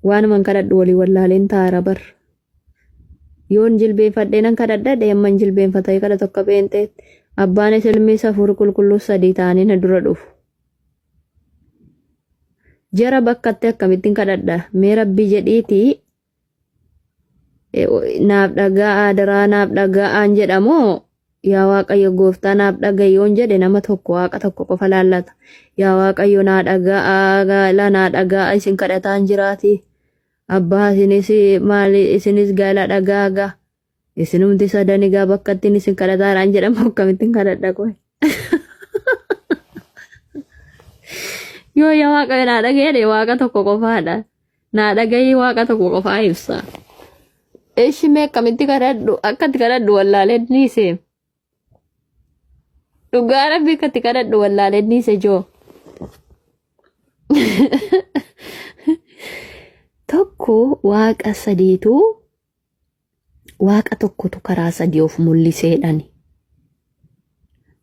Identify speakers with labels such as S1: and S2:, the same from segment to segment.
S1: waan man kadhadhu walii wallaaleen taara bar yoon jilbeenfadhee nan kadhadha deemman jilbeenfatee kadhatu akka beentee abbaanis ilmis hafuura qulqulluu sadii ta'anii na dura dhufu. Jara bakkatti akkamittiin kadhadha mee rabbii jedhiitii naaf dhaga'aa daraa naaf dhaga'aan jedhamoo yaa waaqayyo gooftaa naaf dhagayyoon jedhe nama tokko waaqa tokko qofa laallata. Yaa waaqayyo naa dhaga'aa gaala naa dhaga'aa isin kadhataan jiraati. Abbaa isinis maali isinis gaala dhaga'aa isinumti sadani gaa bakkattiin isin kadhataaraan jedhamu akkamittiin kadhadha qoy. Yoo yaa waaqayyo naa dhaga'e waaqa tokko qofaadha. Naa dhaga'ee waaqa tokko qofaa ibsa. Eeshi mee akkamitti kadhadhu akkatti kadhadhu wallaaleen ni seem. Dhugaa rabbii akkatti kadhadhu wallaaleen ni se joo. Tokko waaqa sadiitu waaqa tokkotu karaa sadii of mul'iseedhani.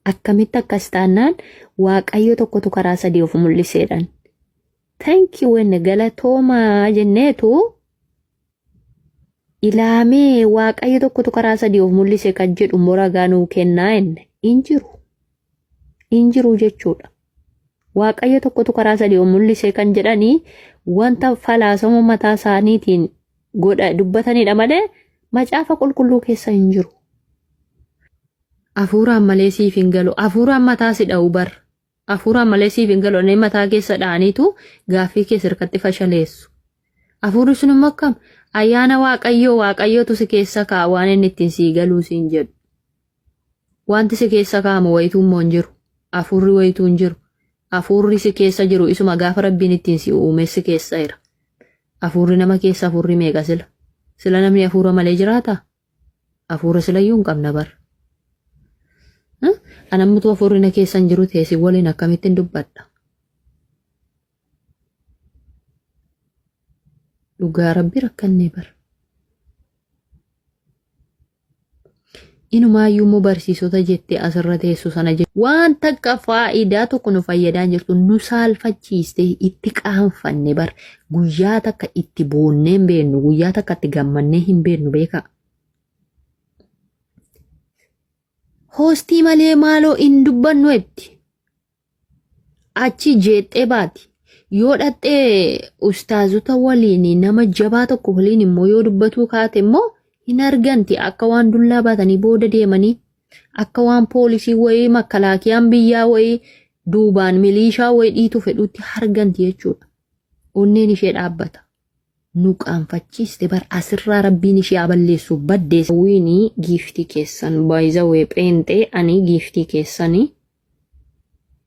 S1: Akkamitti akkas taanaan waaqayyo tokkotu karaa sadii of mul'iseedhan. Thank you wenne galatoomaa jenneetu ilaamee waaqayyo tokkotu karaa sadii of mul'ise kan jedhu moragaa nuu kennaa enne injiru jechuudha. Waaqayyo tokkotu karaa sadii of mul'ise kan jedhanii wanta falaasama mataa isaaniitiin godha dubbatanidha malee macaafa qulqulluu keessa hin jiru. Afuuraan malee siif hin galu. Afuuraan mataa si dha'u bar. Afuuraan malee siif hin galu. Mataa keessa dha'aniitu gaaffii keessa hirkatti fashaleessu. Afuurri sun immoo akkam ayyaana waaqayyootu si keessa kaa waan inni ittiin sii galuu siin jedhu. Wanti si keessa kaa'amu wayituu immoo hin jiru. Afuurri wayituu hin jiru. Afuurri si keessa jiru isuma gaafa rabbiin ittiin si uume si keessa jira. Afuurri nama keessa afuurri meeqa sila? Sila namni afuura malee jiraata? Afuura silayyuu hin qabna bar. Anammutu afuurri na keessa hin jiru teessi waliin akkamittiin dubbadha? Dhugaa rabbi rakkannee bar. Inumaayyuu immoo barsiisota jettee asirra teessu sana jettu waan takka faayidaa tokko nu fayyadaan jirtu nu saalfachiiste itti qaanfanne bar guyyaa takka itti boonnee hin beennu guyyaa takka itti gammannee hin beennu beeka. Hoostii malee maaloo hin dubbannu etti achi jeexxee baati. Yoo dhattee ustaazota waliin nama jabaa tokko waliin immoo yoo dubbatuu kaate immoo hin arganti akka waan dullaa baatanii booda deemanii akka waan poolisii wayii makkalaakiyaan biyyaa wayii duubaan miliishaa wayii dhiitu fedhutti arganti jechuudha. Onneen ishee dhaabbata. Nu qaanfachiiste bar asirraa rabbiin ishee balleessu baddeessa. Wiinii giiftii keessan baayiza wee pheenxee ani giiftii keessanii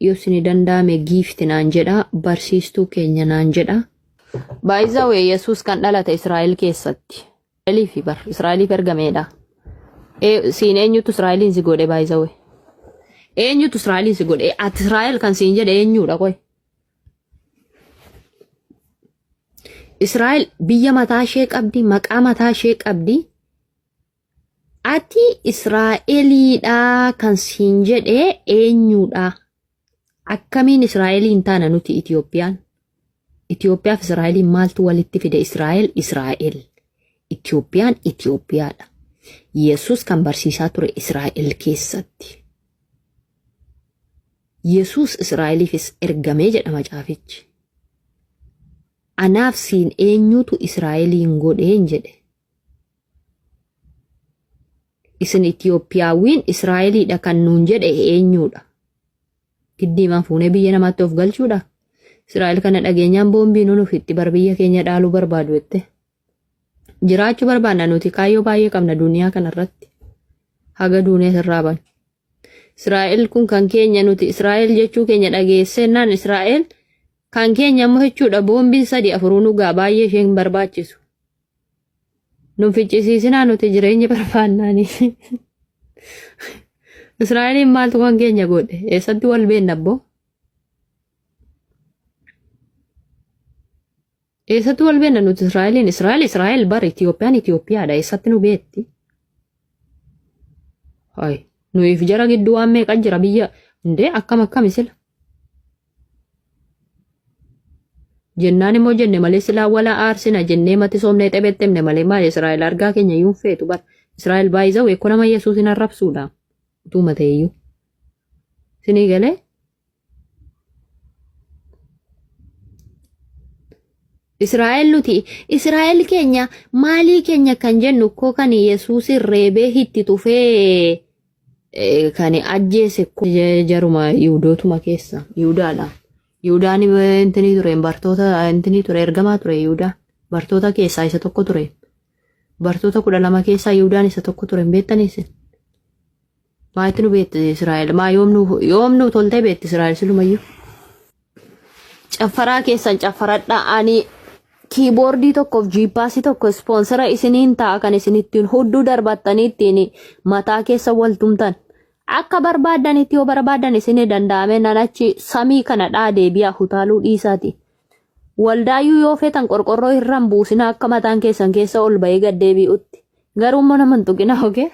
S1: yoo sini danda'ame giifti naan jedha barsiistuu keenya naan jedha. Baayiza wee Yesuus kan dhalate Israa'el keessatti. Israa'eliif bar Israa'eliif ergameedha. Siin eenyutu Israa'eliin si godhe baayiza wee? Eenyutu Israa'eliin si godhe? Ati Israa'el kan siin jedhe eenyuudha qoy? Israa'el biyya mataa ishee qabdi, maqaa mataa ishee qabdi. Ati Israa'eliidha kan siin jedhe eenyuudha? Akkamiin Israa'eliin taana nuti Itiyoophiyaan? Itiyoophiyaaf Israa'eliin maaltu walitti fide? Israa'el. Itiyoophiyaan Itiyoophiyaadha. Yesuus kan barsiisaa ture Israa'el keessatti. Yesuus Israa'eliifis ergamee jedha macaafichi. Anaaf siin eenyutu Israa'eliin godheen jedhe. Isin Itiyoophiyaawwiin Israa'eliidha kan nuun jedhe eenyuudha? Giddiimaan fuunee biyya namaatti of galchuudha. Israa'el kana dhageenyaan boombii nuuf itti bar biyya keenya dhaaluu barbaadu jette. Jiraachuu barbaanna nuti kaayyoo baay'ee qabna duniyaa kanarratti. Haga duuniyaa irraa baan. Israa'el kun kan keenya nuti Israa'el jechuu keenya dhageessennaan Israa'el kan keenya immoo jechuudha boombiin 3-4 nugaa baay'ee isheen barbaachisu. Nun ficcisiisinaa nuti jireenya barbaannaani. Israa'eliin maaltu kan keenya godhe? Eessatti wal beenna abboo? Eessatti wal beenna nuti Israa'eliin? Israa'el bar Itiyoophiyaan Itiyoophiyaadha. Eessatti nu beetti? Hai, nuyiif jara gidduu waan meeqa jira biyya? Indee akkam sila? jennaan immoo jenne malee silaa wala aarsina jennee mati soomnee xebettemne malee maal Israa'el argaa keenya yuun feetu bar Israa'el baay'isa weekko nama Yesuusin arrabsuudha utuu mateeyyuu sinii galee Israa'el keenya maalii keenya kan jennu koo kan Yesuusin reebee hitti tufee kan ajjeese jaruma Yihudootuma keessa Yihudaadha. Yihudaan intini ture bartoota intini ture ergamaa ture Yihudaa bartoota keessaa isa tokko ture. Bartoota 12 keessaa Yihudaan isa tokko ture beektanis. Maatii nu beekte Israa'el maa yoomnu tolte beekte Israa'el silumayyuu. Caffaraa keessan caffaradha ani keyboardii tokkoof jiippaasii tokko sponsora isiniin ta'a kan isinittiin hudduu darbattanii ittiin mataa keessa waltumtan. Akka barbaadanitti yoo barbaadan isinii danda'ame nanachi samii kana deebi'a utaaluu dhiisaati. Waldaayyuu yoo feetan qorqorroo irraan buusina akka mataan keessan keessa ol ba'ee gad deebi'utti. Garuummoo naman tuqina hogee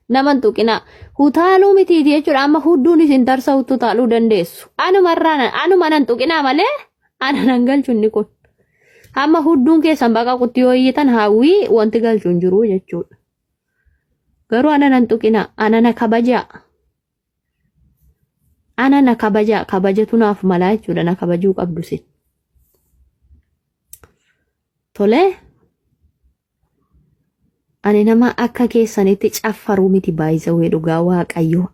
S1: naman tuqina utaaluu mitiiti jechuudha amma hudduun isin tarsa'utti utaaluu dandeessu. Anuma nan tuqina malee ana nan galchunni kun. Amma hudduun keessan baqa qutti yoo iyyitan hawwii wanti galchuun jiru jechuudha. Garuu ana nan tuqina ana na kabaja kabajatu naaf malaa jechuudha na kabajuu qabdu sin. Tole ani nama akka keessanitti caffaruu miti baay'isawee dhugaa waaqayyo.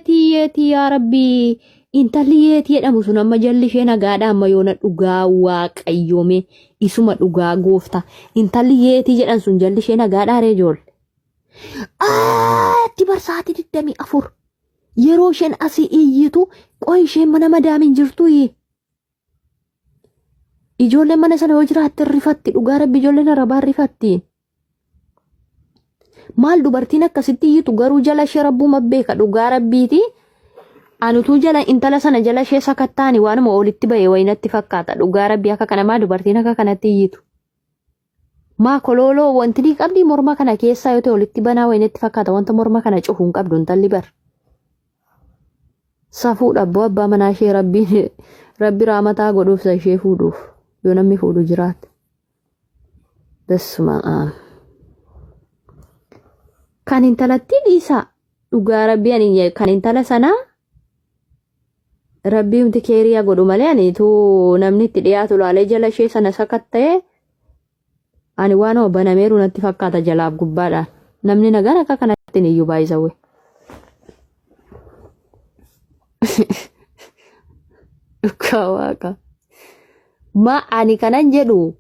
S1: Yeeti yaa rabbii intalli yeeti jedhamu sun amma jalli ishee nagaadha amma yoona dhugaa waaqayyoome isuma dhugaa goofta intalli yeeti jedhan sun jalli ishee nagaadha ree ijoollee. Dibarsaati 24 yeroo isheen asii iyyitu qoy isheen mana madaamin jirtu ijoolleen mana sana yoo jiraatte rifatti dhugaa rabbi ijoolleen arabaa rifatti. Maal dubartiin akkasitti iyyitu garuu jala ishee rabbuma beeka dhugaa rabbiiti. Anutu jala intala sana jala ishee sakattaani waanuma olitti ba'ee wayinatti fakkaata dhugaa rabbii akka kana maa dubartiin akka kanatti iyyitu. Maa kololoo wanti ni qabdi morma kana keessaa yoo ta'e olitti banaa wayinatti fakkaata wanta morma kana cufuun qabdu intalli bar. Safuu dhabboo abbaa manaa ishee rabbi raamataa godhuuf sa ishee fuudhuuf yoo namni fuudhu jiraate. Dasmaa kan intalatti dhiisa dhugaa rabbii ani kan intala sanaa rabbii umti keeriyaa godhu malee ani tu namni itti dhiyaatu laalee jala ishee sana sakatta'ee ani waan banameeru natti fakkaata jalaaf gubbaadhaan namni nagaan akka kanatti iyyuu baay'isawee. Dhugaa waaqa. Ma ani kanan jedhu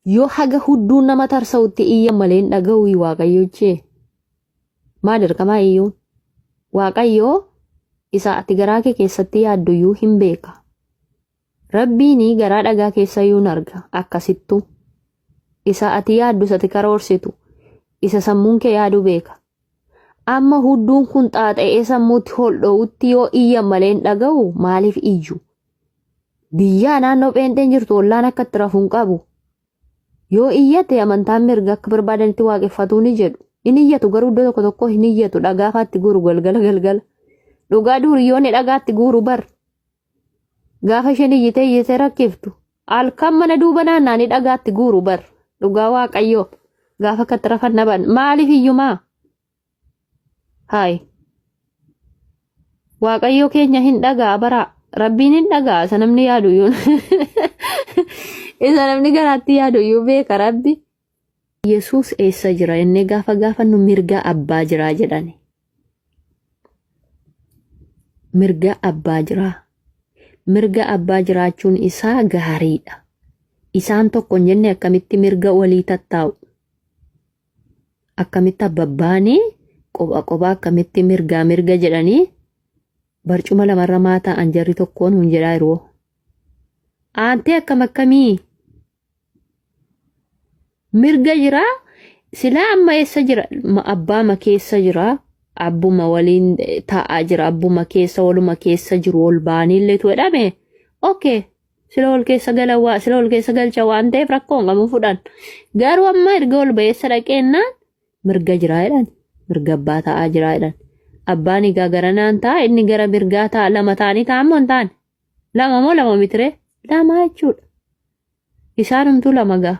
S1: yoo haga hudduun nama tarsa'utti iyya malee dhaga'uu waaqayyo jee. Maa dirqamaa iyyuu waaqayyoo isa ati garaa kee keessatti yaadduyyuu hin beeka. Rabbiini garaa dhagaa keessayyuu arga akkasittu. Isa ati yaaddu sati karoorsitu isa sammuun kee yaadu beeka. Amma hudduun kun xaaxa'ee sammuutti holdho'utti yoo iyya malee dhaga'u maaliif iyyu? Biyyaa naannoo pheenxeen jirtu ollaan akka itti rafuun qabu. Yoo iyyate amantaan mirga akka barbaadanitti waaqeffatuu ni jedhu. Inni iyyatu garuu iddoo tokko tokko hin iyyatu dhagaafaatti guuru galgala. Dhugaa duuriyyoonni dhagaatti guuru bar. Gaafa isheen iyyitee rakkiftu. Halkan mana duuba naannaanii dhagaatti guuru bar. Dhugaa waaqayyoo gaafa akka itti rafan naban maaliif iyyumaa? Haay. Waaqayyoo keenya hin dhagaa bara. Rabbiin hin dhagaa isa namni yaaduyyuun. Isa namni garaatti yaaduyyuu beeka rabbi. Yesuus eessa jira inni gaafa nu mirga abbaa jira jedhani. Mirga abbaa jira. Mirga abbaa jiraachuun isaa gaariidha. Isaan tokko hin jenne akkamitti mirga walii tattaa'u. Akkamitti abbabbaanii qoba akkamitti mirga jedhanii barcuma lamarra maataa anjarri tokkoon hun jedhaa yeroo. Aantee akkamii mirga jira silaa amma eessa jira abbaa ma keessa jira abbuma waliin taa'aa jira abbuma keessa waluma keessa jiru ol baaniillee tu jedhame okay sila ol keessa galcha waan ta'eef rakkoon qabu fudhan garuu amma erga ol ba'eessa dhaqeennaan mirga jira jedhan mirga abbaa taa'aa jira jedhan abbaan egaa garanaan ta'a inni gara mirgaa ta'a lama ta'anii taa'ammoo hin taane lama moo lama mitire lama jechuudha isaanumtuu lama gaa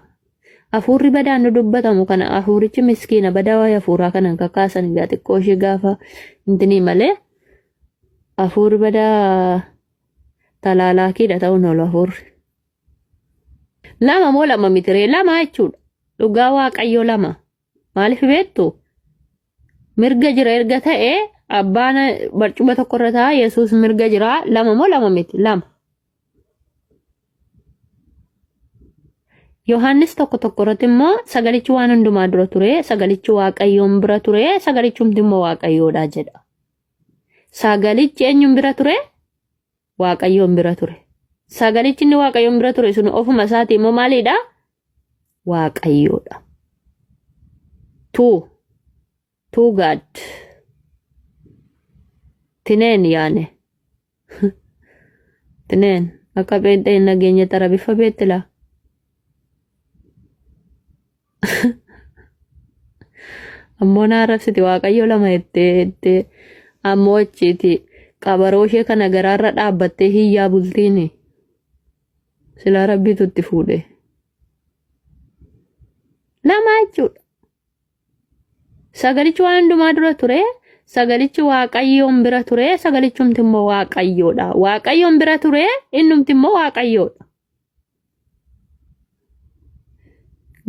S1: hafuurri badaan nu dubbatamu kana hafuurichi miskiina badaa waa'ee hafuuraa kanan kakaasan egaa xiqqoo ishee gaafa intinii malee hafuurri badaa talaalaakiidha ta'uun oolu hafuurri lama moo lama mitire lama jechuudha dhugaa waaqayyoo lama maaliif beektu mirga jira erga ta'e abbaan barcuma tokko irra ta'a Yesuus mirga jira lama moo lama miti lama Yohaannis tokko irratti immoo sagalichi waan hundumaa dura ture sagalichi waaqayyoon bira ture sagalichumti immoo waaqayyoodha jedha sagalichi eenyuun bira ture waaqayyoon bira ture sagalichi inni waaqayyoon bira ture sun ofuma isaatii immoo maaliidha waaqayyoodha tu God tineen yaane tineen akka pheenxeen nageenya tarabifa beettila ammoo naarrabsiti waaqayyo lama jettee ammoo achiiti qabaroo ishee kana garaarra dhaabbattee hiyyaa bultiini silaa rabbiitu itti fuudhe lama jechuudha sagalichi waan hundumaa dura ture sagalichi waaqayyoon bira ture sagalichumti immoo waaqayyoodha waaqayyoon bira ture innumti immoo waaqayyoodha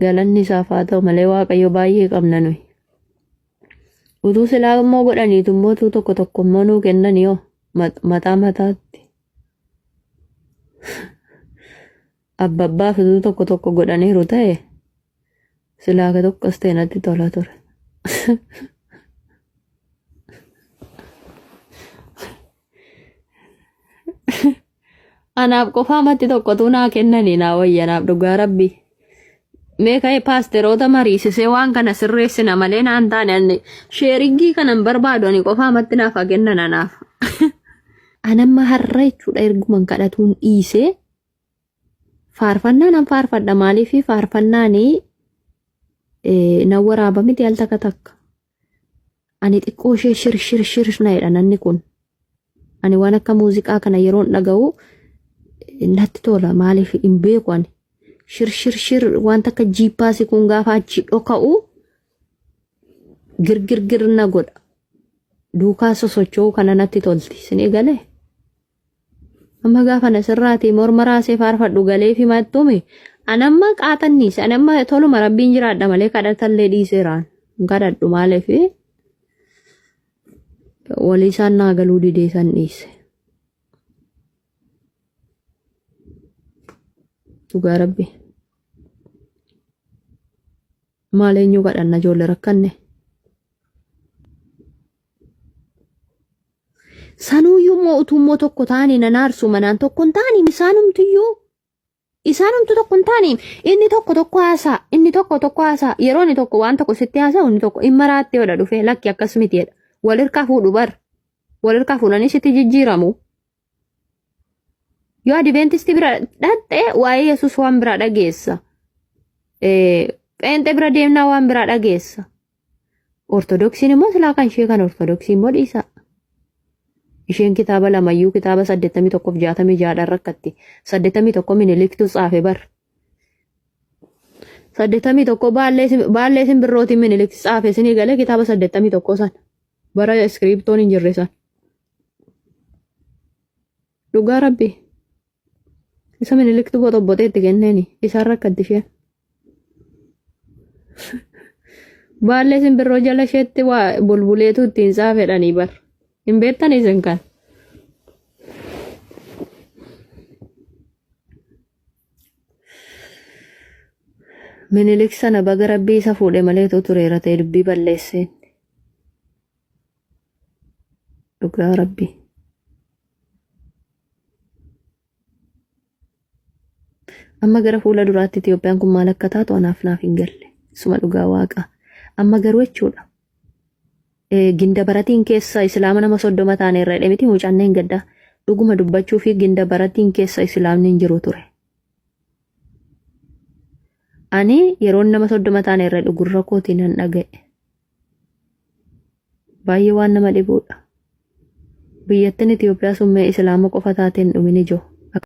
S1: galanni isaaf haa ta'u malee waaqayyo baay'ee qabna nuyi utuu silaa immoo godhaniitu immoo tokko immoo nuu kennan yoo mataa mataatti abbabbaaf utuu tokko godhaniiru ta'e silaa ka tokkos ta'e natti tola ture anaaf qofaamatti tokkotu naa kennanii naa wayyanaaf dhugaa rabbi meeqa paasteroota mariisisee waan kana sirreessina malee naan taane anni sheeringii kanan barbaadu ani qofaamatti naaf kennan anaaf anamma har'a jechuudha erguman kadhatuun dhiisee faarfannaan an faarfadha maaliif faarfannaanii na waraaba miti al takka ani xiqqoo ishee shir na jedhananni kun ani waan akka muuziqaa kana yeroon dhaga'u natti tola maaliif hin beeku ani shir waan takka jiippaasi kun gaafa achi dhoka'u girgir na godha duukaa sosocho'u kana natti tolti sinii galee amma gaafa nasirraati morma raasee faarfadhu galee fi mattume anamma qaatannis anamma toluma rabbiin jiraadha malee kadhatallee dhiiseeraan kadhadhu maaliif walii isaan naa galuu didee san dhiise dhugaa rabbi maal eenyu kadhanna ijoollee rakkanne sanuuyyuu immoo utummoo tokko taanii nanaarsu manaan tokko hin taaniin isaanumtu tokko hin taaniin inni tokko haasaa yeroo inni tokko waan tokko sitti haasaa inni tokko hin maraatti hodha dhufee lakki akkas mitiidha walirkaa fuudhu bar walirkaa fuudhanii sitti jijjiiramu yoo adiventisti bira dhatte waa'ee Yesuus waan biraa dhageessa pheenxe bira deemnaa waan biraa dhageessa ortodoksiin immoo silaa kan ishee kan ortodoksii immoo dhiisa isheen kitaaba lamayyuu kitaaba 81-66 rakkatti 81 miniliktu xaafe bar 81 baallee simbirrooti miniliktu xaafe sinii galee kitaaba 81 san bara iskiriptoon hin jirre san dhugaa rabbi isa miniliktu boxobbotee itti kenneeni isaan rakkatti isheen baallee simbirroo jala isheetti waa bulbuleetu ittiin xaafedhanii bar hin beektan isin kan minilik sana baga rabbii isa fuudhe maleetu tureera ta'e dubbii balleesseen dhugaa rabbi amma gara fuula duraatti Itiyoophiyaan kun maal akka taatu anaaf hin galle suma dhugaa waaqa amma garuu jechuudha ginda baratiin keessa islaama nama 30 taane irra jedhe miti mucannee hin gadda dhuguma dubbachuu fi ginda baratiin keessa islaamni hin jiru ture ani yeroo nama 30 taane irra dhugurra kootiin nan dhaga'e baay'ee waan nama dhibuudha. Biyyattiin Itoophiyaa sun mee islaama qofa taateen dhumini jiru.